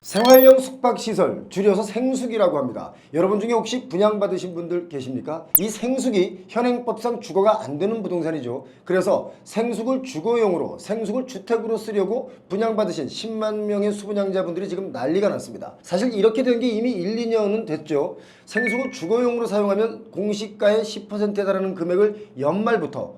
생활형 숙박시설, 줄여서 생숙이라고 합니다. 여러분 중에 혹시 분양받으신 분들 계십니까? 이 생숙이 현행법상 주거가 안 되는 부동산이죠. 그래서 생숙을 주거용으로, 생숙을 주택으로 쓰려고 분양받으신 10만 명의 수분양자분들이 지금 난리가 났습니다. 사실 이렇게 된 게 이미 1, 2년은 됐죠. 생숙을 주거용으로 사용하면 공시가의 10%에 달하는 금액을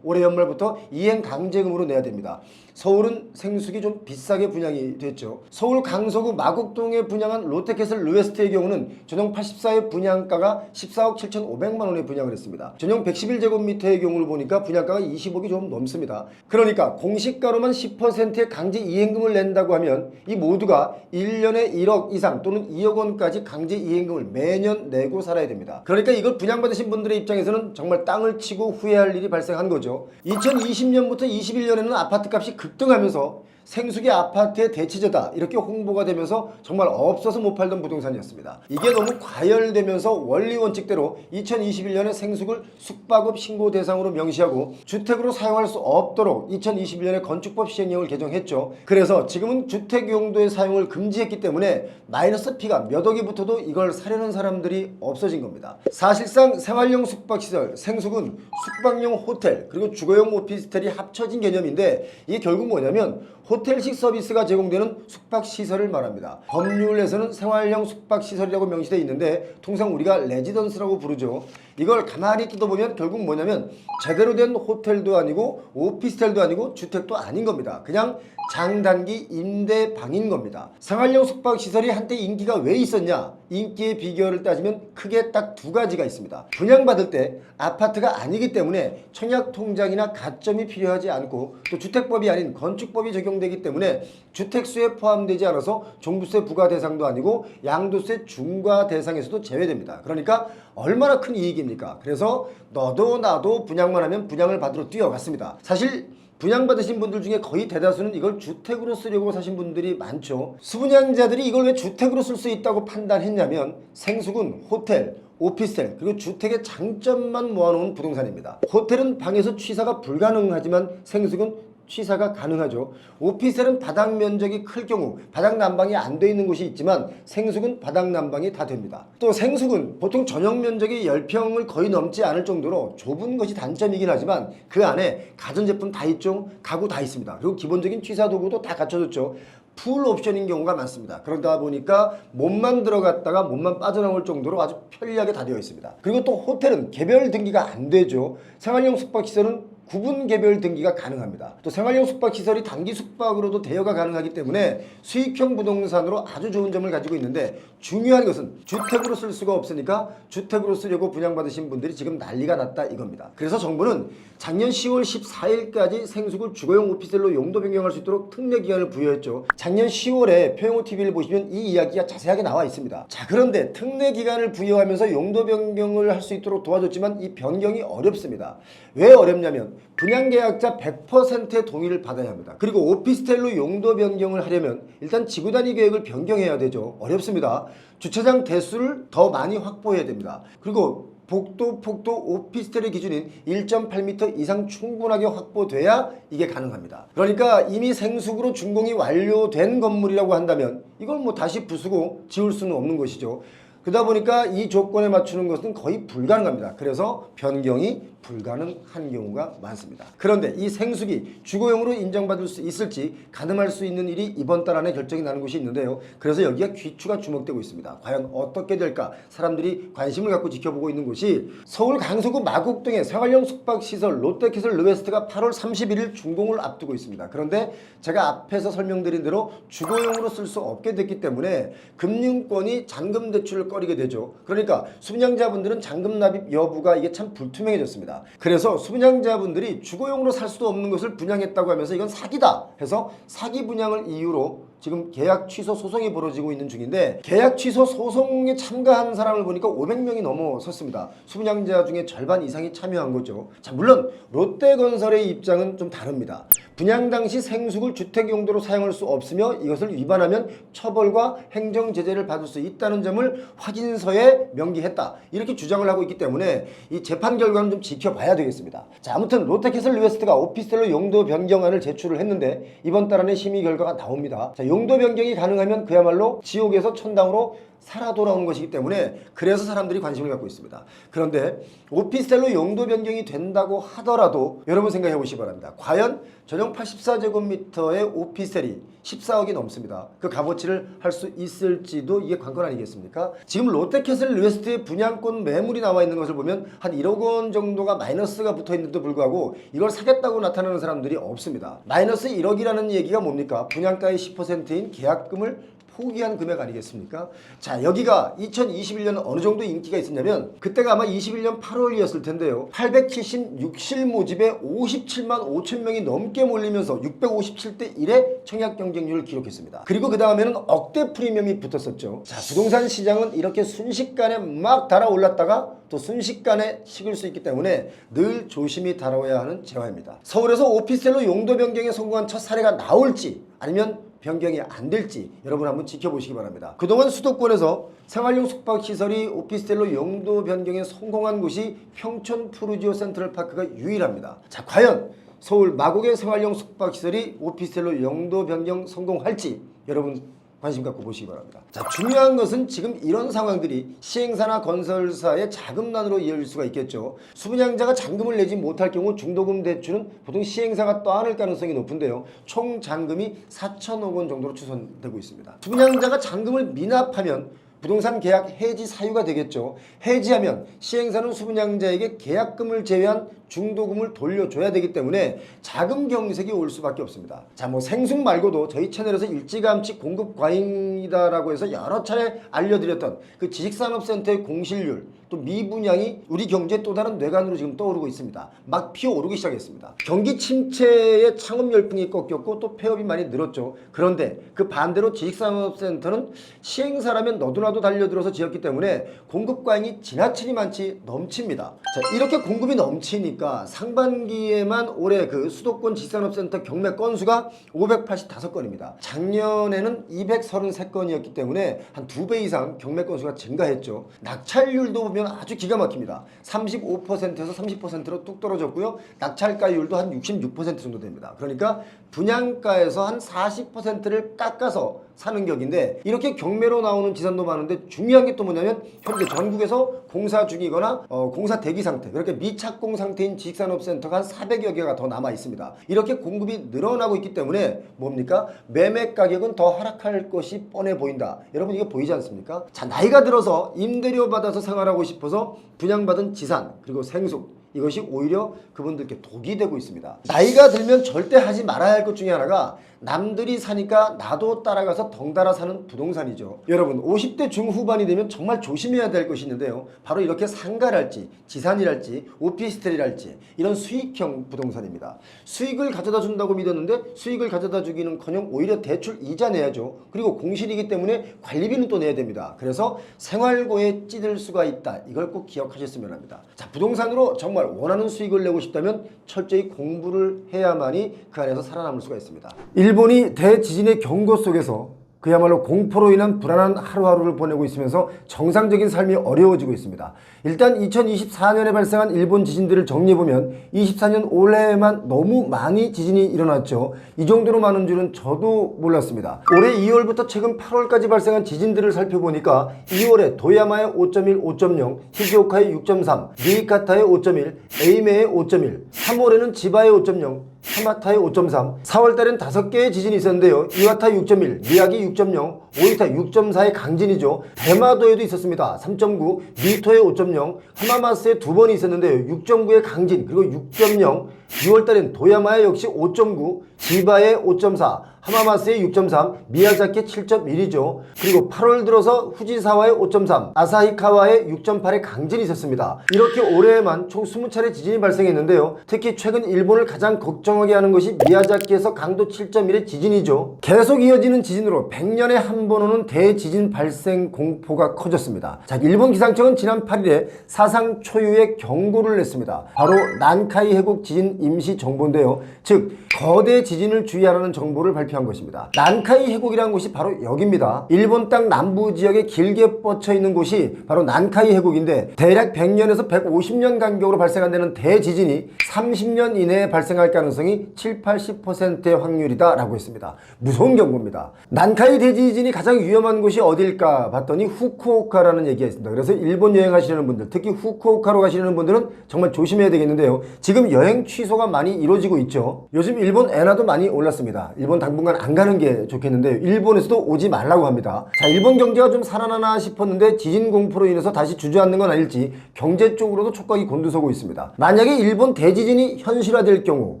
올해 연말부터 이행 강제금으로 내야 됩니다. 서울은 생숙이 좀 비싸게 분양이 됐죠. 서울 강서구 마곡동에 분양한 롯데캐슬 르웨스트의 경우는 전용 84의 분양가가 14억 7,500만 원에 분양을 했습니다. 전용 111제곱미터의 경우를 보니까 분양가가 20억이 좀 넘습니다. 그러니까 공시가로만 10%의 강제 이행금을 낸다고 하면 이 모두가 1년에 1억 이상 또는 2억 원까지 강제 이행금을 매년 내고 살아야 됩니다. 그러니까 이걸 분양받으신 분들의 입장에서는 정말 땅을 치고 후회할 일이 발생한 거죠. 2020년부터 21년에는 아파트값이 급등하면서 생숙이 아파트의 대체제다 이렇게 홍보가 되면서 정말 없어서 못 팔던 부동산이었습니다. 이게 너무 과열되면서 원리 원칙대로 2021년에 생숙을 숙박업 신고 대상으로 명시하고 주택으로 사용할 수 없도록 2021년에 건축법 시행령을 개정했죠. 그래서 지금은 주택 용도의 사용을 금지했기 때문에 마이너스 P가 몇 억이 붙어도 이걸 사려는 사람들이 없어진 겁니다. 사실상 생활용 숙박시설, 생숙은 숙박용 호텔 그리고 주거용 오피스텔이 합쳐진 개념인데 이게 결국 뭐냐면 호텔식 서비스가 제공되는 숙박시설을 말합니다. 법률에서는 생활형 숙박시설이라고 명시되어 있는데 통상 우리가 레지던스라고 부르죠. 이걸 가만히 뜯어보면 결국 뭐냐면 제대로 된 호텔도 아니고 오피스텔도 아니고 주택도 아닌 겁니다. 그냥 장단기 임대방인 겁니다. 생활형 숙박시설이 한때 인기가 왜 있었냐? 인기의 비결을 따지면 크게 딱 두 가지가 있습니다. 분양받을 때 아파트가 아니기 때문에 청약통장이나 가점이 필요하지 않고 또 주택법이 아닌 건축법이 적용되기 때문에 주택수에 포함되지 않아서 종부세 부과 대상도 아니고 양도세 중과 대상에서도 제외됩니다. 그러니까 얼마나 큰 이익입니까? 그래서 너도 나도 분양만 하면 분양을 받으러 뛰어갔습니다. 사실 분양받으신 분들 중에 거의 대다수는 이걸 주택으로 쓰려고 사신 분들이 많죠. 수분양자들이 이걸 왜 주택으로 쓸 수 있다고 판단했냐면 생숙은 호텔, 오피스텔 그리고 주택의 장점만 모아놓은 부동산입니다. 호텔은 방에서 취사가 불가능하지만 생숙은 취사가 가능하죠. 오피스텔은 바닥 면적이 클 경우 바닥 난방이 안 돼 있는 곳이 있지만 생숙은 바닥 난방이 다 됩니다. 또 생숙은 보통 전용 면적이 10평을 거의 넘지 않을 정도로 좁은 것이 단점이긴 하지만 그 안에 가전제품 다 있죠. 가구 다 있습니다. 그리고 기본적인 취사 도구도 다 갖춰졌죠. 풀 옵션인 경우가 많습니다. 그러다 보니까 몸만 들어갔다가 몸만 빠져나올 정도로 아주 편리하게 다 되어 있습니다. 그리고 또 호텔은 개별 등기가 안 되죠. 생활용 숙박시설은 구분 개별 등기가 가능합니다. 또 생활용 숙박시설이 단기 숙박으로도 대여가 가능하기 때문에 수익형 부동산으로 아주 좋은 점을 가지고 있는데 중요한 것은 주택으로 쓸 수가 없으니까 주택으로 쓰려고 분양받으신 분들이 지금 난리가 났다 이겁니다. 그래서 정부는 작년 10월 14일까지 생숙을 주거용 오피스텔로 용도 변경할 수 있도록 특례기간을 부여했죠. 작년 10월에 표영호TV를 보시면 이 이야기가 자세하게 나와 있습니다. 자, 그런데 특례기간을 부여하면서 용도 변경을 할 수 있도록 도와줬지만 이 변경이 어렵습니다. 왜 어렵냐면 분양계약자 100%의 동의를 받아야 합니다. 그리고 오피스텔로 용도 변경을 하려면 일단 지구단위 계획을 변경해야 되죠. 어렵습니다. 주차장 대수를 더 많이 확보해야 됩니다. 그리고 복도, 폭도, 오피스텔의 기준인 1.8m 이상 충분하게 확보돼야 이게 가능합니다. 그러니까 이미 생숙으로 준공이 완료된 건물이라고 한다면 이걸 뭐 다시 부수고 지을 수는 없는 것이죠. 그러다 보니까 이 조건에 맞추는 것은 거의 불가능합니다. 그래서 변경이 불가능한 경우가 많습니다. 그런데 이 생숙이 주거용으로 인정받을 수 있을지 가늠할 수 있는 일이 이번 달 안에 결정이 나는 곳이 있는데요. 그래서 여기가 귀추가 주목되고 있습니다. 과연 어떻게 될까 사람들이 관심을 갖고 지켜보고 있는 곳이 서울 강서구 마곡동의 생활형 숙박시설 롯데캐슬 르웨스트가 8월 31일 준공을 앞두고 있습니다. 그런데 제가 앞에서 설명드린 대로 주거용으로 쓸 수 없게 됐기 때문에 금융권이 잔금 대출을 꺼리게 되죠. 그러니까 수분양자분들은 잔금 납입 여부가 이게 참 불투명해졌습니다. 그래서 수분양자분들이 주거용으로 살 수도 없는 것을 분양했다고 하면서 이건 사기다 해서 사기 분양을 이유로 지금 계약 취소 소송이 벌어지고 있는 중인데 계약 취소 소송에 참가한 사람을 보니까 500명이 넘어섰습니다. 수분양자 중에 절반 이상이 참여한 거죠. 자, 물론 롯데건설의 입장은 좀 다릅니다. 분양 당시 생수를 주택 용도로 사용할 수 없으며 이것을 위반하면 처벌과 행정 제재를 받을 수 있다는 점을 확인서에 명기했다. 이렇게 주장을 하고 있기 때문에 이 재판 결과는 좀 지켜봐야 되겠습니다. 자, 아무튼 롯데캐슬 리웨스트가 오피스텔로 용도 변경안을 제출을 했는데 이번 달 안에 심의 결과가 나옵니다. 자, 용도 변경이 가능하면 그야말로 지옥에서 천당으로 살아 돌아오는 것이기 때문에 그래서 사람들이 관심을 갖고 있습니다. 그런데 오피스텔로 용도 변경이 된다고 하더라도 여러분 생각해 보시기 바랍니다. 과연 전용 84제곱미터의 오피스텔이 14억이 넘습니다. 그 값어치를 할 수 있을지도 이게 관건 아니겠습니까? 지금 롯데캐슬 리웨스트의 분양권 매물이 나와 있는 것을 보면 한 1억 원 정도가 마이너스가 붙어 있는데도 불구하고 이걸 사겠다고 나타나는 사람들이 없습니다. 마이너스 1억이라는 얘기가 뭡니까? 분양가의 10%인 계약금을 포기한 금액 아니겠습니까? 자, 여기가 2021년 어느 정도 인기가 있었냐면 그때가 아마 21년 8월이었을 텐데요. 876실 모집에 57만 5천 명이 넘게 몰리면서 657대 1의 청약 경쟁률을 기록했습니다. 그리고 그 다음에는 억대 프리미엄이 붙었었죠. 자, 부동산 시장은 이렇게 순식간에 막 달아올랐다가 또 순식간에 식을 수 있기 때문에 늘 조심히 다뤄야 하는 재화입니다. 서울에서 오피스텔로 용도 변경에 성공한 첫 사례가 나올지 아니면 변경이 안 될지 여러분 한번 지켜보시기 바랍니다. 그동안 수도권에서 생활용 숙박시설이 오피스텔로 용도 변경에 성공한 곳이 평촌 푸르지오 센트럴파크가 유일합니다. 자, 과연 서울 마곡의 생활용 숙박시설이 오피스텔로 용도 변경 성공할지 여러분 관심 갖고 보시기 바랍니다. 자, 중요한 것은 지금 이런 상황들이 시행사나 건설사의 자금난으로 이어질 수가 있겠죠. 수분양자가 잔금을 내지 못할 경우 중도금 대출은 보통 시행사가 떠안을 가능성이 높은데요. 총 잔금이 4천억 원 정도로 추산되고 있습니다. 수분양자가 잔금을 미납하면 부동산 계약 해지 사유가 되겠죠. 해지하면 시행사는 수분양자에게 계약금을 제외한 중도금을 돌려줘야 되기 때문에 자금 경색이 올 수밖에 없습니다. 자, 뭐 생숙 말고도 저희 채널에서 일찌감치 공급 과잉이다라고 해서 여러 차례 알려드렸던 그 지식산업센터의 공실률 또 미분양이 우리 경제의 또 다른 뇌관으로 지금 떠오르고 있습니다. 막 피어오르기 시작했습니다. 경기 침체에 창업 열풍이 꺾였고 또 폐업이 많이 늘었죠. 그런데 그 반대로 지식산업센터는 시행사라면 너도나도 달려들어서 지었기 때문에 공급 과잉이 지나치니 많지 넘칩니다. 자, 이렇게 공급이 넘치니까 상반기에만 올해 그 수도권 지식산업센터 경매 건수가 585건입니다. 작년에는 233건이었기 때문에 한 2배 이상 경매 건수가 증가했죠. 낙찰률도 보면 아주 기가 막힙니다. 35%에서 30%로 뚝 떨어졌고요. 낙찰가율도 한 66% 정도 됩니다. 그러니까 분양가에서 한 40%를 깎아서 사는 격인데 이렇게 경매로 나오는 지산도 많은데 중요한 게 또 뭐냐면 현재 전국에서 공사 중이거나 공사 대기 상태 그렇게 미착공 상태인 지식산업센터가 한 400여 개가 더 남아 있습니다. 이렇게 공급이 늘어나고 있기 때문에 뭡니까? 매매 가격은 더 하락할 것이 뻔해 보인다. 여러분 이거 보이지 않습니까? 자, 나이가 들어서 임대료 받아서 생활하고 싶어서 분양받은 지산 그리고 생숙 이것이 오히려 그분들께 독이 되고 있습니다. 나이가 들면 절대 하지 말아야 할 것 중에 하나가 남들이 사니까 나도 따라가서 덩달아 사는 부동산이죠. 여러분 50대 중후반이 되면 정말 조심해야 될 것이 있는데요. 바로 이렇게 상가랄지 지산이랄지 오피스텔이랄지 이런 수익형 부동산입니다. 수익을 가져다 준다고 믿었는데 수익을 가져다 주기는커녕 오히려 대출 이자 내야죠. 그리고 공실이기 때문에 관리비는 또 내야 됩니다. 그래서 생활고에 찌들 수가 있다. 이걸 꼭 기억하셨으면 합니다. 자, 부동산으로 정말 원하는 수익을 내고 싶다면 철저히 공부를 해야만이 그 안에서 살아남을 수가 있습니다. 일본이 대지진의 경고 속에서 그야말로 공포로 인한 불안한 하루하루를 보내고 있으면서 정상적인 삶이 어려워지고 있습니다. 일단 2024년에 발생한 일본 지진들을 정리해보면 24년 올해에만 너무 많이 지진이 일어났죠. 이 정도로 많은 줄은 저도 몰랐습니다. 올해 2월부터 최근 8월까지 발생한 지진들을 살펴보니까 2월에 도야마의 5.1, 5.0, 히지오카의 6.3, 니이카타의 5.1, 에이메의 5.1, 3월에는 지바의 5.0, 하마타의 5.3, 4월달엔 5개의 지진이 있었는데요. 이와타 6.1, 미야기 6.0, 오이타 6.4의 강진이죠. 대마도에도 있었습니다. 3.9, 미토의 5.0, 하마마스에 2번이 있었는데요. 6.9의 강진, 그리고 6.0, 6월달엔 도야마의 역시 5.9, 지바의 5.4, 하마마스의 6.3, 미야자키의 7.1이죠. 그리고 8월 들어서 후지사와의 5.3, 아사히카와의 6.8의 강진이 있었습니다. 이렇게 올해에만 총 20차례 지진이 발생했는데요. 특히 최근 일본을 가장 걱정하게 하는 것이 미야자키에서 강도 7.1의 지진이죠. 계속 이어지는 지진으로 100년에 한 한 번 오는 대지진 발생 공포가 커졌습니다. 자, 일본 기상청은 지난 8일에 사상 초유의 경고를 냈습니다. 바로 난카이 해국 지진 임시 정보인데요. 즉 거대 지진을 주의하라는 정보를 발표한 것입니다. 난카이 해국이라는 곳이 바로 여기입니다. 일본 땅 남부 지역에 길게 뻗쳐 있는 곳이 바로 난카이 해국인데 대략 100년에서 150년 간격으로 발생한다는 대지진이 30년 이내에 발생할 가능성이 7-80%의 확률이다 라고 했습니다. 무서운 경고입니다. 난카이 대지진이 가장 위험한 곳이 어딜까 봤더니 후쿠오카라는 얘기가 있습니다. 그래서 일본 여행하시려는 분들, 특히 후쿠오카로 가시려는 분들은 정말 조심해야 되겠는데요. 지금 여행 취소가 많이 이루어지고 있죠. 요즘 일본 엔화도 많이 올랐습니다. 일본 당분간 안 가는 게 좋겠는데요. 일본에서도 오지 말라고 합니다. 자, 일본 경제가 좀 살아나나 싶었는데 지진 공포로 인해서 다시 주저앉는 건 아닐지 경제 쪽으로도 촉각이 곤두서고 있습니다. 만약에 일본 대지진이 현실화될 경우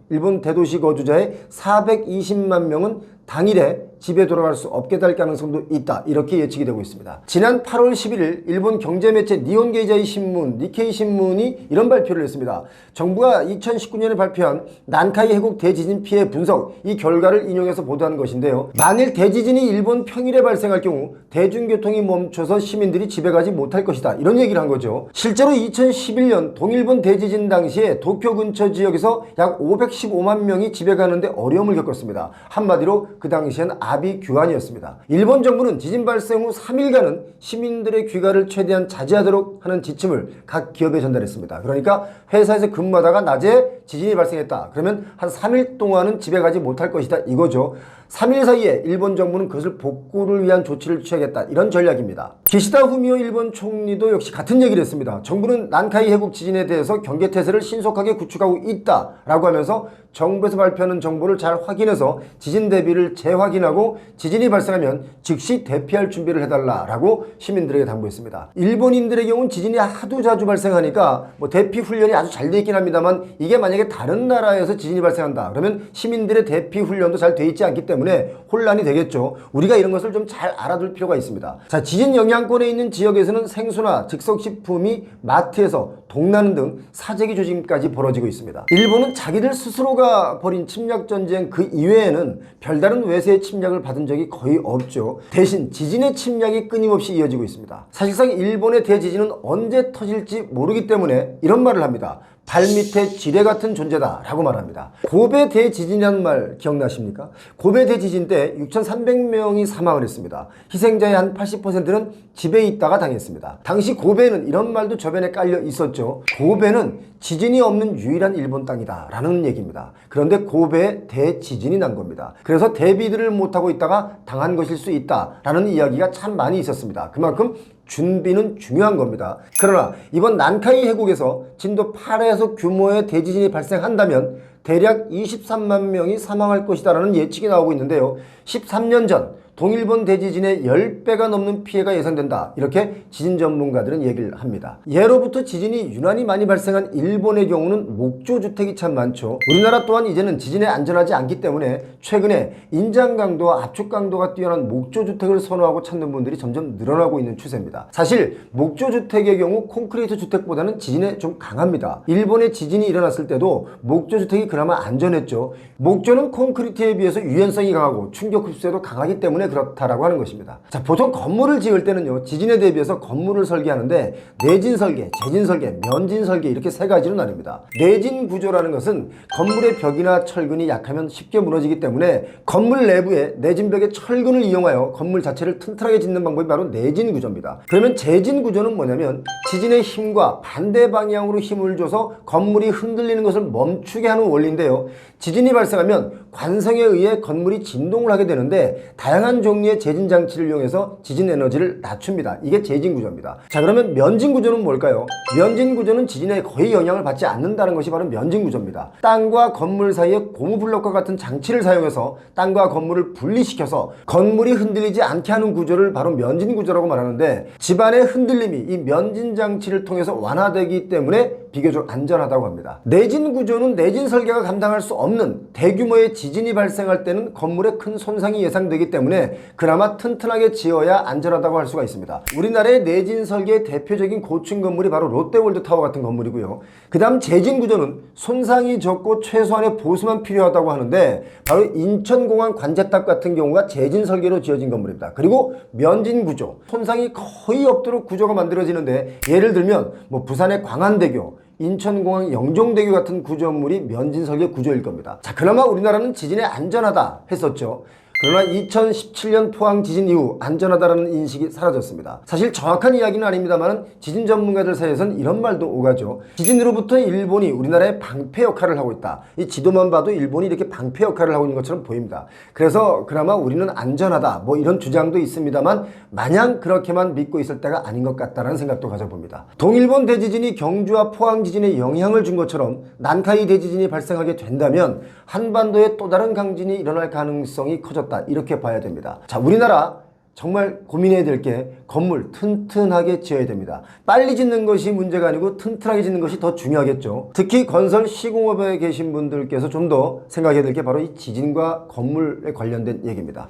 일본 대도시 거주자의 420만 명은 당일에 집에 돌아갈 수 없게 될 가능성도 있다, 이렇게 예측이 되고 있습니다. 지난 8월 11일 일본 경제매체 니혼게이자이 신문, 니케이 신문이 이런 발표를 했습니다. 정부가 2019년에 발표한 난카이 해국 대지진 피해 분석, 이 결과를 인용해서 보도한 것인데요. 만일 대지진이 일본 평일에 발생할 경우 대중교통이 멈춰서 시민들이 집에 가지 못할 것이다, 이런 얘기를 한 거죠. 실제로 2011년 동일본 대지진 당시에 도쿄 근처 지역에서 약 515만 명이 집에 가는데 어려움을 겪었습니다. 한마디로 그 당시엔 아비규환이었습니다. 일본 정부는 지진 발생 후 3일간은 시민들의 귀가를 최대한 자제하도록 하는 지침을 각 기업에 전달했습니다. 그러니까 회사에서 근무하다가 낮에 지진이 발생했다, 그러면 한 3일 동안은 집에 가지 못할 것이다, 이거죠. 3일 사이에 일본 정부는 그것을 복구를 위한 조치를 취하겠다, 이런 전략입니다. 기시다 후미오 일본 총리도 역시 같은 얘기를 했습니다. 정부는 난카이 해국 지진에 대해서 경계태세를 신속하게 구축하고 있다라고 하면서 정부에서 발표하는 정보를 잘 확인해서 지진 대비를 재확인하고 지진이 발생하면 즉시 대피할 준비를 해달라라고 시민들에게 당부했습니다. 일본인들의 경우는 지진이 하도 자주 발생하니까 대피 훈련이 아주 잘 돼 있긴 합니다만, 이게 만약에 다른 나라에서 지진이 발생한다 그러면 시민들의 대피 훈련도 잘 돼 있지 않기 때문에 혼란이 되겠죠. 우리가 이런 것을 좀 잘 알아둘 필요가 있습니다. 자, 지진 영향권에 있는 지역에서는 생수나 즉석식품이 마트에서 동나는 등 사재기 조짐까지 벌어지고 있습니다. 일본은 자기들 스스로가 벌인 침략전쟁 그 이외에는 별다른 외세의 침략을 받은 적이 거의 없죠. 대신 지진의 침략이 끊임없이 이어지고 있습니다. 사실상 일본의 대지진은 언제 터질지 모르기 때문에 이런 말을 합니다. 발밑에 지뢰 같은 존재다 라고 말합니다. 고베 대지진이라는 말 기억나십니까? 고베 대지진 때 6,300명이 사망을 했습니다. 희생자의 한 80%는 집에 있다가 당했습니다. 당시 고베는 이런 말도 저변에 깔려 있었죠. 고베는 지진이 없는 유일한 일본 땅이다 라는 얘기입니다. 그런데 고베에 대지진이 난 겁니다. 그래서 대비들을 못하고 있다가 당한 것일 수 있다 라는 이야기가 참 많이 있었습니다. 그만큼 준비는 중요한 겁니다. 그러나 이번 난카이 해국에서 진도 8에서 규모의 대지진이 발생한다면 대략 23만 명이 사망할 것이다 라는 예측이 나오고 있는데요. 13년 전 동일본 대지진의 10배가 넘는 피해가 예상된다, 이렇게 지진 전문가들은 얘기를 합니다. 예로부터 지진이 유난히 많이 발생한 일본의 경우는 목조주택이 참 많죠. 우리나라 또한 이제는 지진에 안전하지 않기 때문에 최근에 인장 강도와 압축 강도가 뛰어난 목조주택을 선호하고 찾는 분들이 점점 늘어나고 있는 추세입니다. 사실 목조주택의 경우 콘크리트 주택보다는 지진에 좀 강합니다. 일본의 지진이 일어났을 때도 목조주택이 그나마 안전했죠. 목조는 콘크리트에 비해서 유연성이 강하고 충격 흡수에도 강하기 때문에 그렇다라고 하는 것입니다. 자, 보통 건물을 지을 때는요, 지진에 대비해서 건물을 설계하는데 내진 설계, 재진 설계, 면진 설계, 이렇게 세 가지로 나뉩니다. 내진 구조라는 것은 건물의 벽이나 철근이 약하면 쉽게 무너지기 때문에 건물 내부에 내진 벽의 철근을 이용하여 건물 자체를 튼튼하게 짓는 방법이 바로 내진 구조입니다. 그러면 재진 구조는 뭐냐면 지진의 힘과 반대 방향으로 힘을 줘서 건물이 흔들리는 것을 멈추게 하는 원리인데요. 지진이 발생하면 관성에 의해 건물이 진동을 하게 되는데 다양한 종류의 재진 장치를 이용해서 지진 에너지를 낮춥니다. 이게 재진 구조입니다. 자, 그러면 면진 구조는 뭘까요? 면진 구조는 지진에 거의 영향을 받지 않는다는 것이 바로 면진 구조입니다. 땅과 건물 사이에 고무블럭과 같은 장치를 사용해서 땅과 건물을 분리시켜서 건물이 흔들리지 않게 하는 구조를 바로 면진 구조라고 말하는데, 집안의 흔들림이 이 면진 장치를 통해서 완화되기 때문에 비교적 안전하다고 합니다. 내진 구조는 내진 설계가 감당할 수 없는 대규모의 지진이 발생할 때는 건물에 큰 손상이 예상되기 때문에 그나마 튼튼하게 지어야 안전하다고 할 수가 있습니다. 우리나라의 내진 설계의 대표적인 고층 건물이 바로 롯데월드타워 같은 건물이고요. 그 다음 재진 구조는 손상이 적고 최소한의 보수만 필요하다고 하는데 바로 인천공항 관제탑 같은 경우가 재진 설계로 지어진 건물입니다. 그리고 면진 구조, 손상이 거의 없도록 구조가 만들어지는데 예를 들면 뭐 부산의 광안대교, 인천공항 영종대교 같은 구조물이 면진 설계 구조일 겁니다. 자, 그나마 우리나라는 지진에 안전하다 했었죠. 그러나 2017년 포항 지진 이후 안전하다라는 인식이 사라졌습니다. 사실 정확한 이야기는 아닙니다만 지진 전문가들 사이에서는 이런 말도 오가죠. 지진으로부터 일본이 우리나라의 방패 역할을 하고 있다. 이 지도만 봐도 일본이 이렇게 방패 역할을 하고 있는 것처럼 보입니다. 그래서 그나마 우리는 안전하다 뭐 이런 주장도 있습니다만 마냥 그렇게만 믿고 있을 때가 아닌 것 같다는 생각도 가져봅니다. 동일본 대지진이 경주와 포항 지진에 영향을 준 것처럼 난카이 대지진이 발생하게 된다면 한반도에 또 다른 강진이 일어날 가능성이 커졌다. 이렇게 봐야 됩니다. 자, 우리나라 정말 고민해야 될 게 건물 튼튼하게 지어야 됩니다. 빨리 짓는 것이 문제가 아니고 튼튼하게 짓는 것이 더 중요하겠죠. 특히 건설 시공업에 계신 분들께서 좀 더 생각해야 될 게 바로 이 지진과 건물에 관련된 얘기입니다.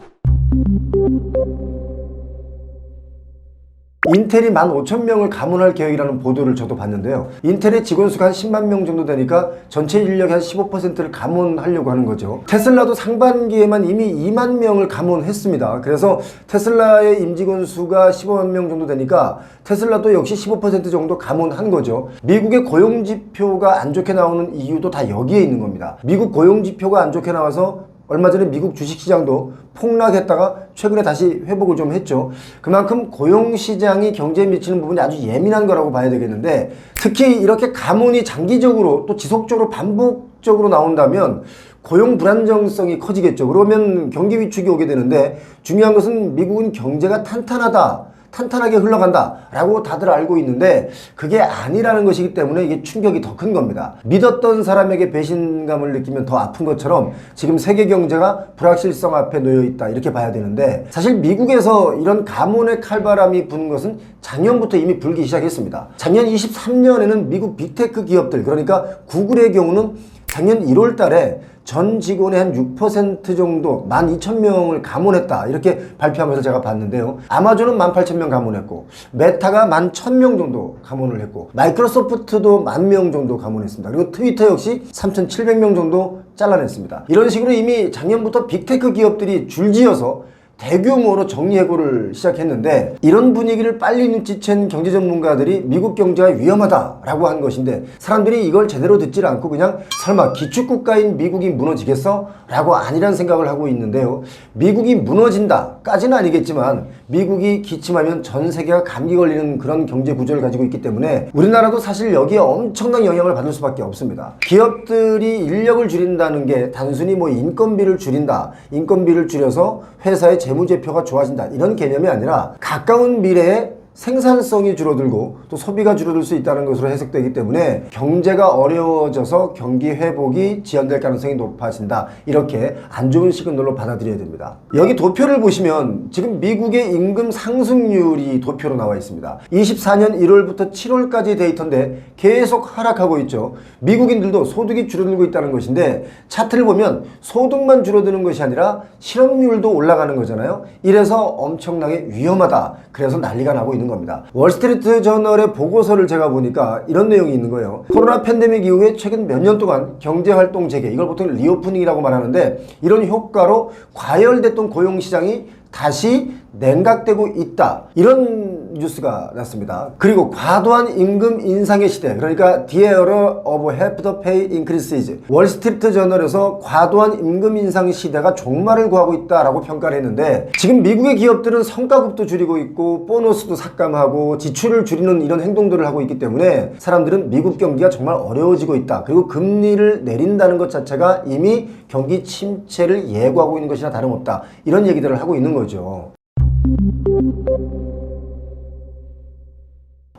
인텔이 15,000명을 감원할 계획이라는 보도를 저도 봤는데요. 인텔의 직원 수가 한 10만 명 정도 되니까 전체 인력의 한 15%를 감원하려고 하는 거죠. 테슬라도 상반기에만 이미 2만 명을 감원했습니다. 그래서 테슬라의 임직원 수가 15만 명 정도 되니까 테슬라도 역시 15% 정도 감원한 거죠. 미국의 고용지표가 안 좋게 나오는 이유도 다 여기에 있는 겁니다. 미국 고용지표가 안 좋게 나와서 얼마 전에 미국 주식시장도 폭락했다가 최근에 다시 회복을 좀 했죠. 그만큼 고용시장이 경제에 미치는 부분이 아주 예민한 거라고 봐야 되겠는데 특히 이렇게 감원이 장기적으로 또 지속적으로 반복적으로 나온다면 고용 불안정성이 커지겠죠. 그러면 경기 위축이 오게 되는데 중요한 것은 미국은 경제가 탄탄하게 흘러간다 라고 다들 알고 있는데 그게 아니라는 것이기 때문에 이게 충격이 더 큰 겁니다. 믿었던 사람에게 배신감을 느끼면 더 아픈 것처럼 지금 세계 경제가 불확실성 앞에 놓여 있다 이렇게 봐야 되는데 사실 미국에서 이런 감원의 칼바람이 부는 것은 작년부터 이미 불기 시작했습니다. 작년 23년에는 미국 빅테크 기업들 그러니까 구글의 경우는 작년 1월 달에 전 직원의 한 6% 정도 12,000명을 감원했다 이렇게 발표하면서 제가 봤는데요. 아마존은 18,000명 감원했고 메타가 11,000명 정도 감원을 했고 마이크로소프트도 10,000명 정도 감원했습니다. 그리고 트위터 역시 3,700명 정도 잘라냈습니다. 이런 식으로 이미 작년부터 빅테크 기업들이 줄지어서 대규모로 정리해고를 시작했는데 이런 분위기를 빨리 눈치챈 경제 전문가들이 미국 경제가 위험하다라고 한 것인데 사람들이 이걸 제대로 듣질 않고 그냥 설마 기축국가인 미국이 무너지겠어? 라고 아니란 생각을 하고 있는데요. 미국이 무너진다까지는 아니겠지만 미국이 기침하면 전 세계가 감기 걸리는 그런 경제 구조를 가지고 있기 때문에 우리나라도 사실 여기에 엄청난 영향을 받을 수밖에 없습니다. 기업들이 인력을 줄인다는 게 단순히 뭐 인건비를 줄인다, 인건비를 줄여서 회사의 재무제표가 좋아진다 이런 개념이 아니라 가까운 미래에 생산성이 줄어들고 또 소비가 줄어들 수 있다는 것으로 해석되기 때문에 경제가 어려워져서 경기 회복이 지연될 가능성이 높아진다 이렇게 안 좋은 시그널로 받아들여야 됩니다. 여기 도표를 보시면 지금 미국의 임금 상승률이 도표로 나와 있습니다. 24년 1월부터 7월까지 데이터인데 계속 하락하고 있죠. 미국인들도 소득이 줄어들고 있다는 것인데 차트를 보면 소득만 줄어드는 것이 아니라 실업률도 올라가는 거잖아요. 이래서 엄청나게 위험하다. 그래서 난리가 나고 있는 겁니다. 월스트리트 저널의 보고서를 제가 보니까 이런 내용이 있는 거예요. 코로나 팬데믹 이후에 최근 몇 년 동안 경제활동 재개, 이걸 보통 리오프닝이라고 말하는데 이런 효과로 과열됐던 고용시장이 다시 냉각되고 있다. 이런 뉴스가 났습니다. 그리고 과도한 임금 인상의 시대, 그러니까 The era of half the pay increases. 월스트리트 저널에서 과도한 임금 인상 시대가 종말을 구하고 있다라고 평가를 했는데 지금 미국의 기업들은 성과급도 줄이고 있고 보너스도 삭감하고 지출을 줄이는 이런 행동들을 하고 있기 때문에 사람들은 미국 경기가 정말 어려워지고 있다. 그리고 금리를 내린다는 것 자체가 이미 경기 침체를 예고하고 있는 것이나 다름없다. 이런 얘기들을 하고 있는 거죠.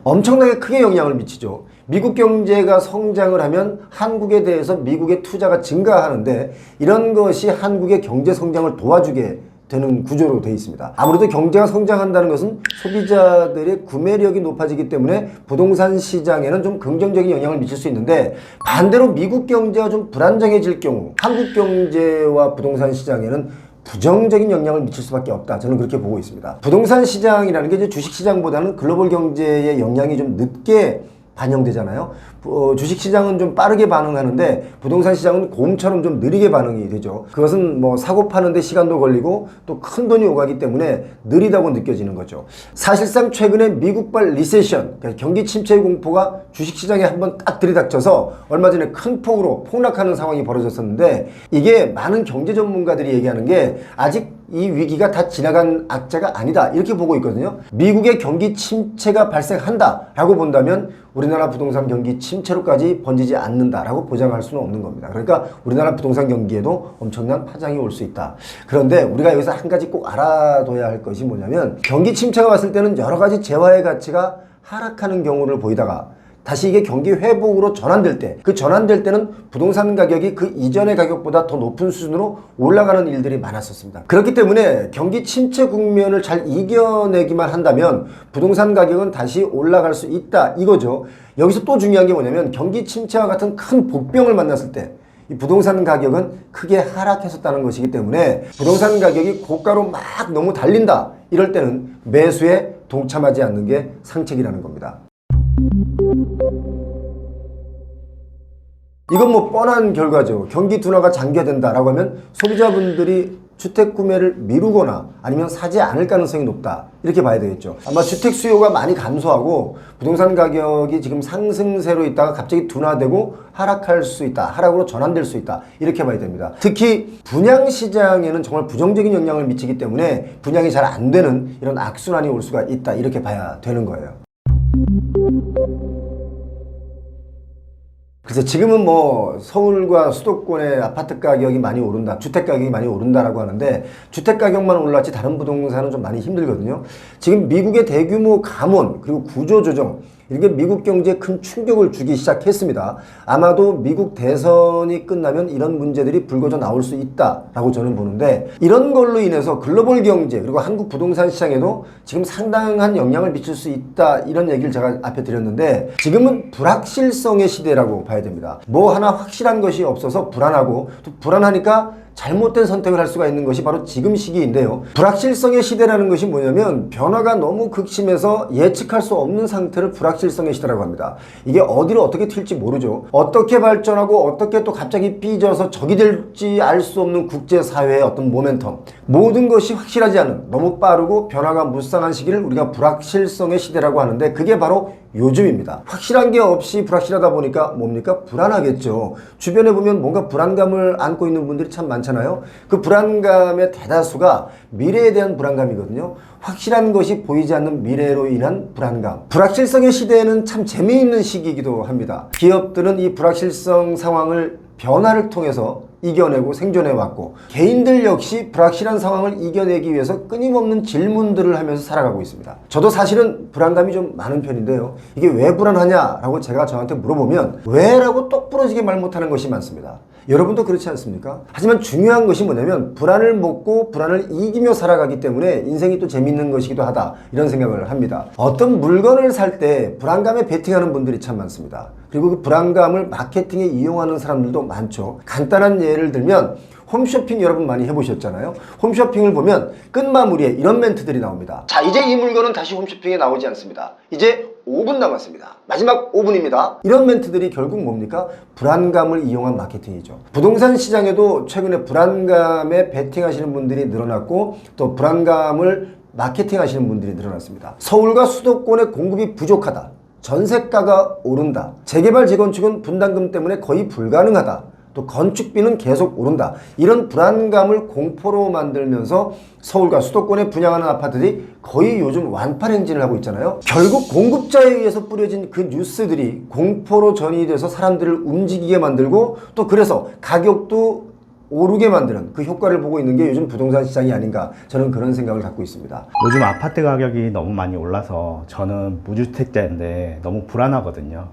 엄청나게 크게 영향을 미치죠. 미국 경제가 성장을 하면 한국에 대해서 미국의 투자가 증가하는데 이런 것이 한국의 경제 성장을 도와주게 되는 구조로 되어 있습니다. 아무래도 경제가 성장한다는 것은 소비자들의 구매력이 높아지기 때문에 부동산 시장에는 좀 긍정적인 영향을 미칠 수 있는데, 반대로 미국 경제가 좀 불안정해질 경우 한국 경제와 부동산 시장에는 부정적인 영향을 미칠 수밖에 없다. 저는 그렇게 보고 있습니다. 부동산 시장이라는 게 이제 주식 시장보다는 글로벌 경제의 영향이 좀 늦게 반영되잖아요. 주식시장은 좀 빠르게 반응하는데 부동산 시장은 곰처럼 좀 느리게 반응이 되죠. 그것은 뭐 사고 파는데 시간도 걸리고 또 큰 돈이 오가기 때문에 느리다고 느껴지는 거죠. 사실상 최근에 미국발 리세션, 그러니까 경기 침체 공포가 주식시장에 한번 딱 들이닥쳐서 얼마 전에 큰 폭으로 폭락하는 상황이 벌어졌었는데, 이게 많은 경제 전문가들이 얘기하는 게 아직 이 위기가 다 지나간 악재가 아니다, 이렇게 보고 있거든요. 미국의 경기 침체가 발생한다 라고 본다면 우리나라 부동산 경기 침체로까지 번지지 않는다라고 보장할 수는 없는 겁니다. 그러니까 우리나라 부동산 경기에도 엄청난 파장이 올 수 있다. 그런데 우리가 여기서 한 가지 꼭 알아둬야 할 것이 뭐냐면, 경기 침체가 왔을 때는 여러 가지 재화의 가치가 하락하는 경우를 보이다가 다시 이게 경기 회복으로 전환될 때, 그 전환될 때는 부동산 가격이 그 이전의 가격보다 더 높은 수준으로 올라가는 일들이 많았었습니다. 그렇기 때문에 경기 침체 국면을 잘 이겨내기만 한다면 부동산 가격은 다시 올라갈 수 있다, 이거죠. 여기서 또 중요한 게 뭐냐면, 경기 침체와 같은 큰 복병을 만났을 때 이 부동산 가격은 크게 하락했었다는 것이기 때문에 부동산 가격이 고가로 막 너무 달린다, 이럴 때는 매수에 동참하지 않는 게 상책이라는 겁니다. 이건 뭐 뻔한 결과죠. 경기 둔화가 장기화된다라고 하면 소비자분들이 주택 구매를 미루거나 아니면 사지 않을 가능성이 높다, 이렇게 봐야 되겠죠. 아마 주택 수요가 많이 감소하고 부동산 가격이 지금 상승세로 있다가 갑자기 둔화되고 하락할 수 있다, 하락으로 전환될 수 있다, 이렇게 봐야 됩니다. 특히 분양 시장에는 정말 부정적인 영향을 미치기 때문에 분양이 잘 안 되는 이런 악순환이 올 수가 있다, 이렇게 봐야 되는 거예요. 그래서 지금은 뭐 서울과 수도권의 아파트 가격이 많이 오른다, 주택 가격이 많이 오른다라고 하는데, 주택 가격만 올랐지 다른 부동산은 좀 많이 힘들거든요. 지금 미국의 대규모 감원 그리고 구조조정, 이게 미국 경제에 큰 충격을 주기 시작했습니다. 아마도 미국 대선이 끝나면 이런 문제들이 불거져 나올 수 있다라고 저는 보는데, 이런 걸로 인해서 글로벌 경제 그리고 한국 부동산 시장에도 지금 상당한 영향을 미칠 수 있다, 이런 얘기를 제가 앞에 드렸는데, 지금은 불확실성의 시대라고 봐야 됩니다. 뭐 하나 확실한 것이 없어서 불안하고, 또 불안하니까 잘못된 선택을 할 수가 있는 것이 바로 지금 시기인데요. 불확실성의 시대라는 것이 뭐냐면, 변화가 너무 극심해서 예측할 수 없는 상태를 불확실성의 시대라고 합니다. 이게 어디로 어떻게 튈지 모르죠. 어떻게 발전하고 어떻게 또 갑자기 삐져서 적이 될지 알 수 없는 국제사회의 어떤 모멘텀, 모든 것이 확실하지 않은, 너무 빠르고 변화가 무쌍한 시기를 우리가 불확실성의 시대라고 하는데, 그게 바로 요즘입니다. 확실한 게 없이 불확실하다 보니까 뭡니까? 불안하겠죠. 주변에 보면 뭔가 불안감을 안고 있는 분들이 참 많잖아요. 그 불안감의 대다수가 미래에 대한 불안감이거든요. 확실한 것이 보이지 않는 미래로 인한 불안감. 불확실성의 시대에는 참 재미있는 시기이기도 합니다. 기업들은 이 불확실성 상황을 변화를 통해서 이겨내고 생존해 왔고, 개인들 역시 불확실한 상황을 이겨내기 위해서 끊임없는 질문들을 하면서 살아가고 있습니다. 저도 사실은 불안감이 좀 많은 편인데요. 이게 왜 불안하냐라고 제가 저한테 물어보면 왜라고 똑부러지게 말 못하는 것이 많습니다. 여러분도 그렇지 않습니까? 하지만 중요한 것이 뭐냐면, 불안을 먹고 불안을 이기며 살아가기 때문에 인생이 또 재밌는 것이기도 하다, 이런 생각을 합니다. 어떤 물건을 살 때 불안감에 베팅하는 분들이 참 많습니다. 그리고 그 불안감을 마케팅에 이용하는 사람들도 많죠. 간단한 예를 들면 홈쇼핑 여러분 많이 해보셨잖아요. 홈쇼핑을 보면 끝마무리에 이런 멘트들이 나옵니다. 자, 이제 이 물건은 다시 홈쇼핑에 나오지 않습니다. 이제 5분 남았습니다. 마지막 5분입니다. 이런 멘트들이 결국 뭡니까? 불안감을 이용한 마케팅이죠. 부동산 시장에도 최근에 불안감에 베팅하시는 분들이 늘어났고, 또 불안감을 마케팅하시는 분들이 늘어났습니다. 서울과 수도권의 공급이 부족하다, 전세가가 오른다, 재개발 재건축은 분담금 때문에 거의 불가능하다, 또 건축비는 계속 오른다, 이런 불안감을 공포로 만들면서 서울과 수도권에 분양하는 아파트들이 거의 요즘 완판 행진을 하고 있잖아요. 결국 공급자에 의해서 뿌려진 그 뉴스들이 공포로 전이돼서 사람들을 움직이게 만들고, 또 그래서 가격도 오르게 만드는 그 효과를 보고 있는 게 요즘 부동산 시장이 아닌가, 저는 그런 생각을 갖고 있습니다. 요즘 아파트 가격이 너무 많이 올라서 저는 무주택자인데 너무 불안하거든요.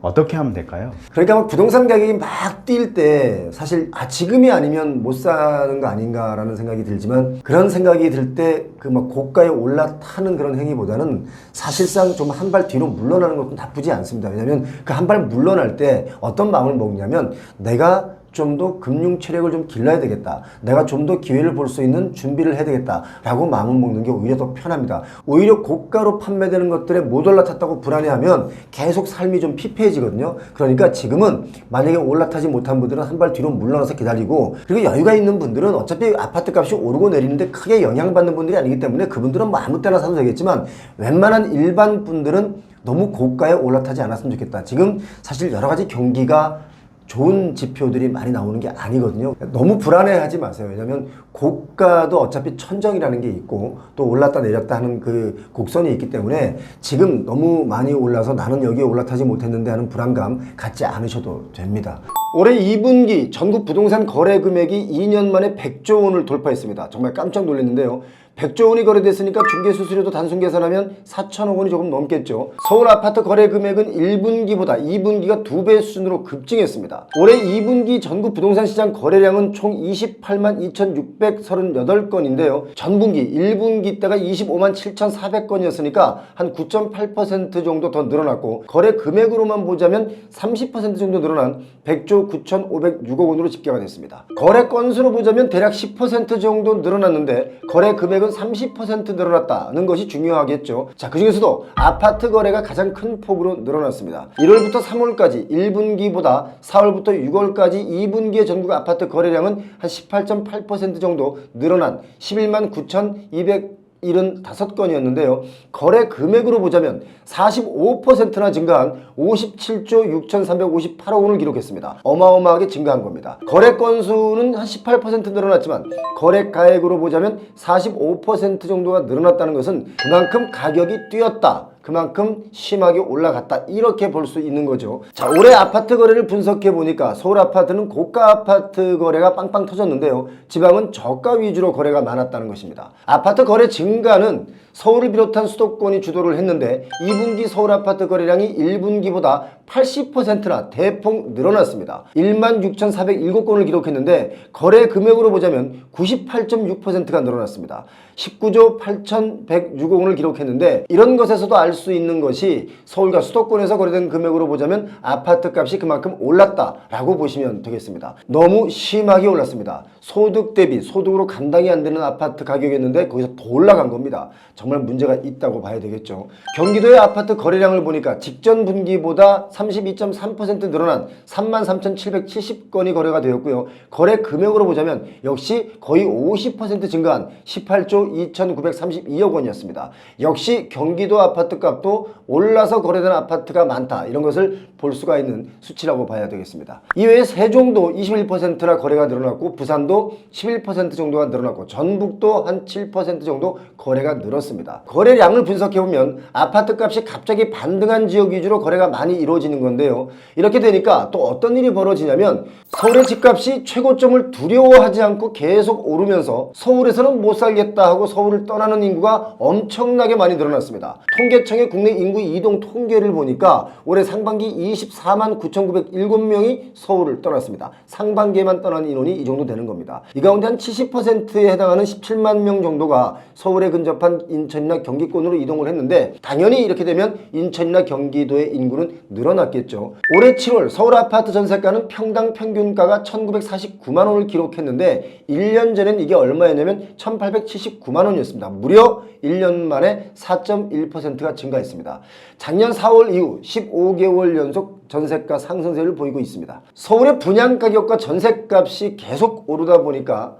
어떻게 하면 될까요? 그러니까 뭐 부동산 가격이 막 뛸 때 사실 지금이 아니면 못 사는 거 아닌가라는 생각이 들지만, 그런 생각이 들 때 그 막 고가에 올라타는 그런 행위보다는 사실상 좀 한 발 뒤로 물러나는 것도 나쁘지 않습니다. 왜냐하면 그 한 발 물러날 때 어떤 마음을 먹냐면, 내가 좀 더 금융 체력을 좀 길러야 되겠다, 내가 좀 더 기회를 볼 수 있는 준비를 해야 되겠다 라고 마음을 먹는 게 오히려 더 편합니다. 오히려 고가로 판매되는 것들에 못 올라탔다고 불안해하면 계속 삶이 좀 피폐해지거든요. 그러니까 지금은 만약에 올라타지 못한 분들은 한 발 뒤로 물러나서 기다리고, 그리고 여유가 있는 분들은 어차피 아파트 값이 오르고 내리는데 크게 영향받는 분들이 아니기 때문에 그분들은 뭐 아무 때나 사도 되겠지만, 웬만한 일반 분들은 너무 고가에 올라타지 않았으면 좋겠다. 지금 사실 여러 가지 경기가 좋은 지표들이 많이 나오는 게 아니거든요. 너무 불안해하지 마세요. 왜냐하면 고가도 어차피 천정이라는 게 있고 또 올랐다 내렸다 하는 그 곡선이 있기 때문에, 지금 너무 많이 올라서 나는 여기에 올라타지 못했는데 하는 불안감 갖지 않으셔도 됩니다. 올해 2분기 전국 부동산 거래 금액이 2년 만에 100조 원을 돌파했습니다. 정말 깜짝 놀랐는데요. 100조 원이 거래됐으니까 중개수수료도 단순 계산하면 4천억 원이 조금 넘겠죠. 서울 아파트 거래 금액은 1분기보다 2분기가 2배 수준으로 급증했습니다. 올해 2분기 전국 부동산 시장 거래량은 총 28만 2,638건인데요. 전분기 1분기 때가 25만 7,400건이었으니까 한 9.8% 정도 더 늘어났고, 거래 금액으로만 보자면 30% 정도 늘어난 100조 9,506억 원으로 집계가 됐습니다. 거래 건수로 보자면 대략 10% 정도 늘어났는데, 거래 금액은 30% 늘어났다는 것이 중요하겠죠. 자, 그 중에서도 아파트 거래가 가장 큰 폭으로 늘어났습니다. 1월부터 3월까지 1분기보다 4월부터 6월까지 2분기의 전국 아파트 거래량은 한 18.8% 정도 늘어난 11만 9,275건이었는데요. 거래 금액으로 보자면 45%나 증가한 57조 6,358억 원을 기록했습니다. 어마어마하게 증가한 겁니다. 거래 건수는 한 18% 늘어났지만 거래 가액으로 보자면 45% 정도가 늘어났다는 것은 그만큼 가격이 뛰었다, 그만큼 심하게 올라갔다, 이렇게 볼 수 있는 거죠. 자, 올해 아파트 거래를 분석해 보니까 서울 아파트는 고가 아파트 거래가 빵빵 터졌는데요. 지방은 저가 위주로 거래가 많았다는 것입니다. 아파트 거래 증가는 서울을 비롯한 수도권이 주도를 했는데, 2분기 서울 아파트 거래량이 1분기보다 80%나 대폭 늘어났습니다. 1만 6,407건을 기록했는데, 거래 금액으로 보자면 98.6%가 늘어났습니다. 19조 8,106억 원을 기록했는데, 이런 것에서도 알 수 있는 것이 서울과 수도권에서 거래된 금액으로 보자면 아파트 값이 그만큼 올랐다라고 보시면 되겠습니다. 너무 심하게 올랐습니다. 소득 대비 소득으로 감당이 안 되는 아파트 가격이었는데 거기서 더 올라간 겁니다. 정말 문제가 있다고 봐야 되겠죠. 경기도의 아파트 거래량을 보니까 직전 분기보다 32.3% 늘어난 33,770건이 거래가 되었고요. 거래 금액으로 보자면 역시 거의 50% 증가한 18조 2,932억 원이었습니다. 역시 경기도 아파트 값도 올라서 거래된 아파트가 많다, 이런 것을 볼 수가 있는 수치라고 봐야 되겠습니다. 이외에 세종도 21%나 거래가 늘어났고, 부산도 11% 정도가 늘어났고, 전북도 한 7% 정도 거래가 늘었습니다. 거래량을 분석해보면 아파트 값이 갑자기 반등한 지역 위주로 거래가 많이 이루어지는 건데요. 이렇게 되니까 또 어떤 일이 벌어지냐면, 서울의 집값이 최고점을 두려워하지 않고 계속 오르면서 서울에서는 못 살겠다 하고 서울을 떠나는 인구가 엄청나게 많이 늘어났습니다. 통계청의 국내 인구 이동 통계를 보니까 올해 상반기 24만 9,907명이 서울을 떠났습니다. 상반기에만 떠난 인원이 이 정도 되는 겁니다. 이 가운데 한 70%에 해당하는 17만 명 정도가 서울에 근접한 인천이나 경기권으로 이동을 했는데, 당연히 이렇게 되면 인천이나 경기도의 인구는 늘어났겠죠. 올해 7월 서울 아파트 전세가는 평당 평균가가 1,949만 원을 기록했는데, 1년 전엔 이게 얼마였냐면 1,879만 원이었습니다. 무려 1년 만에 4.1%가 증가했습니다. 작년 4월 이후 15개월 연속 전세가 상승세를 보이고 있습니다. 서울의 분양가격과 전세값이 계속 오르다 보니까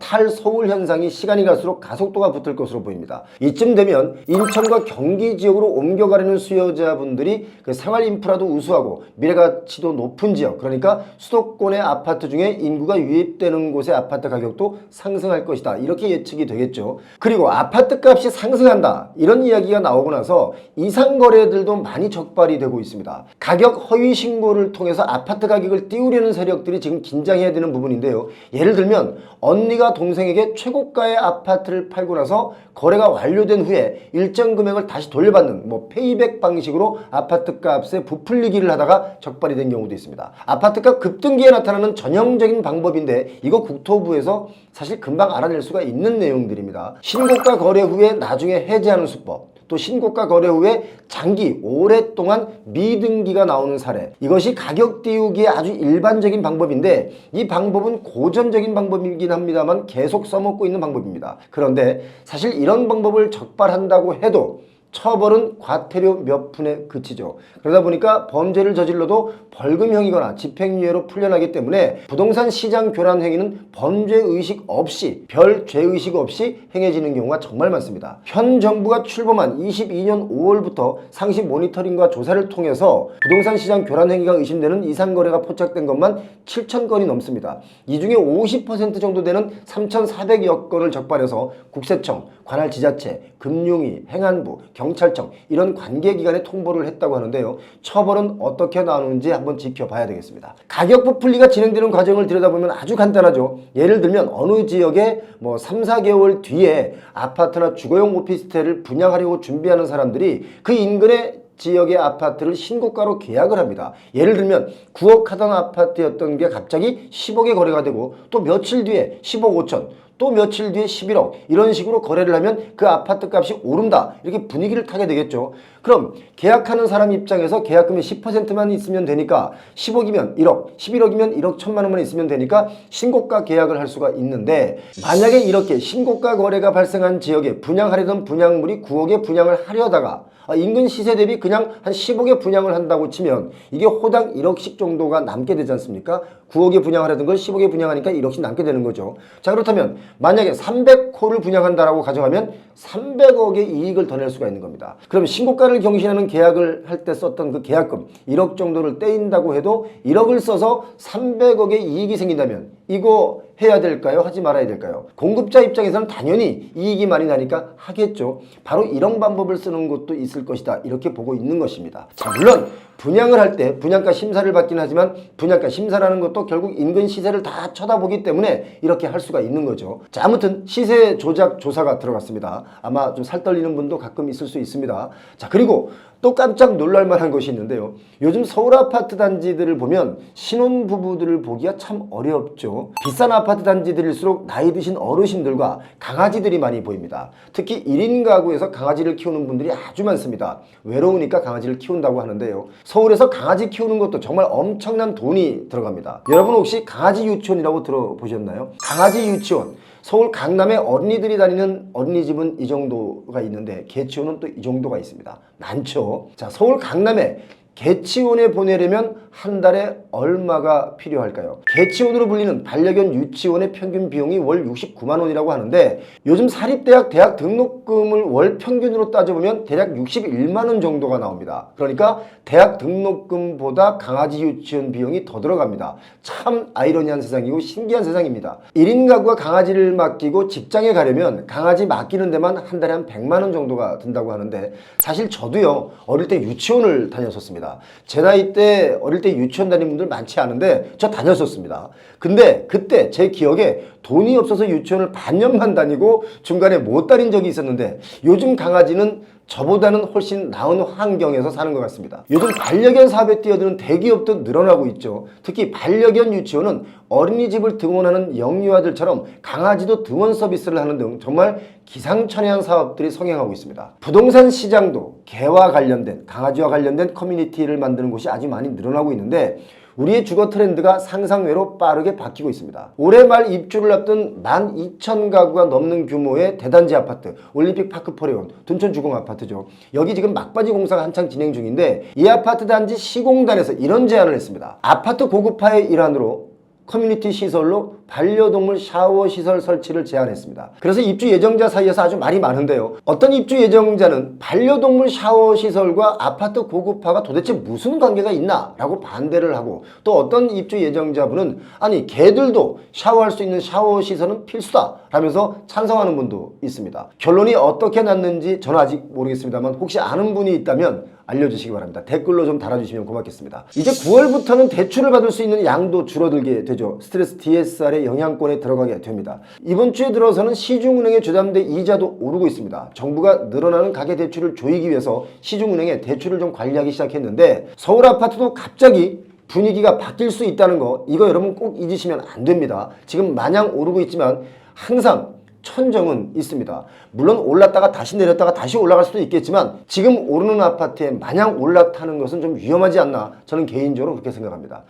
탈서울 현상이 시간이 갈수록 가속도가 붙을 것으로 보입니다. 이쯤 되면 인천과 경기 지역으로 옮겨가려는 수요자분들이 그 생활 인프라도 우수하고 미래가치도 높은 지역, 그러니까 수도권의 아파트 중에 인구가 유입되는 곳의 아파트 가격도 상승할 것이다, 이렇게 예측이 되겠죠. 그리고 아파트 값이 상승한다, 이런 이야기가 나오고 나서 이상 거래들도 많이 적발이 되고 있습니다. 가격 허위 신고를 통해서 아파트 가격을 띄우려는 세력들이 지금 긴장해야 되는 부분인데요. 예를 들면 어느 언니가 동생에게 최고가의 아파트를 팔고 나서 거래가 완료된 후에 일정 금액을 다시 돌려받는 페이백 방식으로 아파트 값에 부풀리기를 하다가 적발이 된 경우도 있습니다. 아파트값 급등기에 나타나는 전형적인 방법인데 이거 국토부에서 사실 금방 알아낼 수가 있는 내용들입니다. 신고가 거래 후에 나중에 해지하는 수법, 또 신고가 거래 후에 장기 오랫동안 미등기가 나오는 사례, 이것이 가격 띄우기에 아주 일반적인 방법인데 이 방법은 고전적인 방법이긴 합니다만 계속 써먹고 있는 방법입니다. 그런데 사실 이런 방법을 적발한다고 해도 처벌은 과태료 몇 푼에 그치죠. 그러다 보니까 범죄를 저질러도 벌금형이거나 집행유예로 풀려나기 때문에 부동산 시장 교란 행위는 범죄의식 없이, 별 죄의식 없이 행해지는 경우가 정말 많습니다. 현 정부가 출범한 22년 5월부터 상시 모니터링과 조사를 통해서 부동산 시장 교란 행위가 의심되는 이상거래가 포착된 것만 7,000건이 넘습니다. 이 중에 50% 정도 되는 3,400여 건을 적발해서 국세청, 관할 지자체, 금융위, 행안부, 경찰청 이런 관계기관에 통보를 했다고 하는데요. 처벌은 어떻게 나오는지 한번 지켜봐야 되겠습니다. 가격 부풀리가 진행되는 과정을 들여다보면 아주 간단하죠. 예를 들면 어느 지역에 3, 4개월 뒤에 아파트나 주거용 오피스텔을 분양하려고 준비하는 사람들이 그 인근에 지역의 아파트를 신고가로 계약을 합니다. 예를 들면 9억 하던 아파트였던 게 갑자기 10억에 거래가 되고 또 며칠 뒤에 10억 5천, 또 며칠 뒤에 11억 이런 식으로 거래를 하면 그 아파트 값이 오른다 이렇게 분위기를 타게 되겠죠. 그럼 계약하는 사람 입장에서 계약금이 10%만 있으면 되니까 10억이면 1억, 11억이면 1억 1천만 원만 있으면 되니까 신고가 계약을 할 수가 있는데 만약에 이렇게 신고가 거래가 발생한 지역에 분양하려던 분양물이 9억에 분양을 하려다가 인근 시세 대비 그냥 한 10억에 분양을 한다고 치면 이게 호당 1억씩 정도가 남게 되지 않습니까? 9억에 분양하려던 걸 10억에 분양하니까 1억씩 남게 되는 거죠. 자, 그렇다면 만약에 300호를 분양한다라고 가정하면 300억의 이익을 더 낼 수가 있는 겁니다. 그럼 신고가를 경신하는 계약을 할 때 썼던 그 계약금 1억 정도를 떼인다고 해도 1억을 써서 300억의 이익이 생긴다면 이거 해야 될까요? 하지 말아야 될까요? 공급자 입장에서는 당연히 이익이 많이 나니까 하겠죠. 바로 이런 방법을 쓰는 것도 있을 것이다. 이렇게 보고 있는 것입니다. 자, 물론 분양을 할 때 분양가 심사를 받긴 하지만 분양가 심사라는 것도 결국 인근 시세를 다 쳐다보기 때문에 이렇게 할 수가 있는 거죠. 자, 아무튼 시세 조작 조사가 들어갔습니다. 아마 좀 살떨리는 분도 가끔 있을 수 있습니다. 자, 그리고 또 깜짝 놀랄 만한 것이 있는데요. 요즘 서울 아파트 단지들을 보면 신혼부부들을 보기가 참 어렵죠. 비싼 아파트 단지들일수록 나이 드신 어르신들과 강아지들이 많이 보입니다. 특히 1인 가구에서 강아지를 키우는 분들이 아주 많습니다. 외로우니까 강아지를 키운다고 하는데요. 서울에서 강아지 키우는 것도 정말 엄청난 돈이 들어갑니다. 여러분 혹시 강아지 유치원이라고 들어보셨나요? 강아지 유치원. 서울 강남에 어린이들이 다니는 어린이집은 이 정도가 있는데 개치원은 또 이 정도가 있습니다. 많죠. 자, 서울 강남에 개치원에 보내려면 한 달에 얼마가 필요할까요? 개치원으로 불리는 반려견 유치원의 평균 비용이 월 69만 원이라고 하는데 요즘 사립대학 대학 등록금을 월 평균으로 따져보면 대략 61만 원 정도가 나옵니다. 그러니까 대학 등록금보다 강아지 유치원 비용이 더 들어갑니다. 참 아이러니한 세상이고 신기한 세상입니다. 1인 가구가 강아지를 맡기고 직장에 가려면 강아지 맡기는 데만 한 달에 한 100만 원 정도가 든다고 하는데 사실 저도요 어릴 때 유치원을 다녔었습니다. 제 나이 때 어릴 때 유치원 다니는 분들 많지 않은데 저 다녔었습니다. 근데 그때 제 기억에 돈이 없어서 유치원을 반년만 다니고 중간에 못 다닌 적이 있었는데 요즘 강아지는 저보다는 훨씬 나은 환경에서 사는 것 같습니다. 요즘 반려견 사업에 뛰어드는 대기업도 늘어나고 있죠. 특히 반려견 유치원은 어린이집을 등원하는 영유아들처럼 강아지도 등원 서비스를 하는 등 정말 기상천외한 사업들이 성행하고 있습니다. 부동산 시장도 개와 관련된, 강아지와 관련된 커뮤니티를 만드는 곳이 아주 많이 늘어나고 있는데 우리의 주거 트렌드가 상상외로 빠르게 바뀌고 있습니다. 올해 말 입주를 앞둔 12,000가구가 넘는 규모의 대단지 아파트, 올림픽 파크 포레온, 둔촌 주공 아파트죠. 여기 지금 막바지 공사가 한창 진행 중인데 이 아파트 단지 시공단에서 이런 제안을 했습니다. 아파트 고급화의 일환으로 커뮤니티 시설로 반려동물 샤워 시설 설치를 제안했습니다. 그래서 입주 예정자 사이에서 아주 말이 많은데요. 어떤 입주 예정자는 반려동물 샤워 시설과 아파트 고급화가 도대체 무슨 관계가 있나? 라고 반대를 하고 또 어떤 입주 예정자분은 아니 개들도 샤워할 수 있는 샤워 시설은 필수다 라면서 찬성하는 분도 있습니다. 결론이 어떻게 났는지 저는 아직 모르겠습니다만 혹시 아는 분이 있다면 알려주시기 바랍니다. 댓글로 좀 달아주시면 고맙겠습니다. 이제 9월부터는 대출을 받을 수 있는 양도 줄어들게 되죠. 스트레스 DSR의 재판의 영향권에 들어가게 됩니다. 이번 주에 들어서는 시중은행의 주담대 이자도 오르고 있습니다. 정부가 늘어나는 가계대출을 조이기 위해서 시중은행의 대출을 좀 관리하기 시작했는데 서울 아파트도 갑자기 분위기가 바뀔 수 있다는 거, 이거 여러분 꼭 잊으시면 안 됩니다. 지금 마냥 오르고 있지만 항상 천정은 있습니다. 물론 올랐다가 다시 내렸다가 다시 올라갈 수도 있겠지만 지금 오르는 아파트에 마냥 올라타는 것은 좀 위험하지 않나, 저는 개인적으로 그렇게 생각합니다.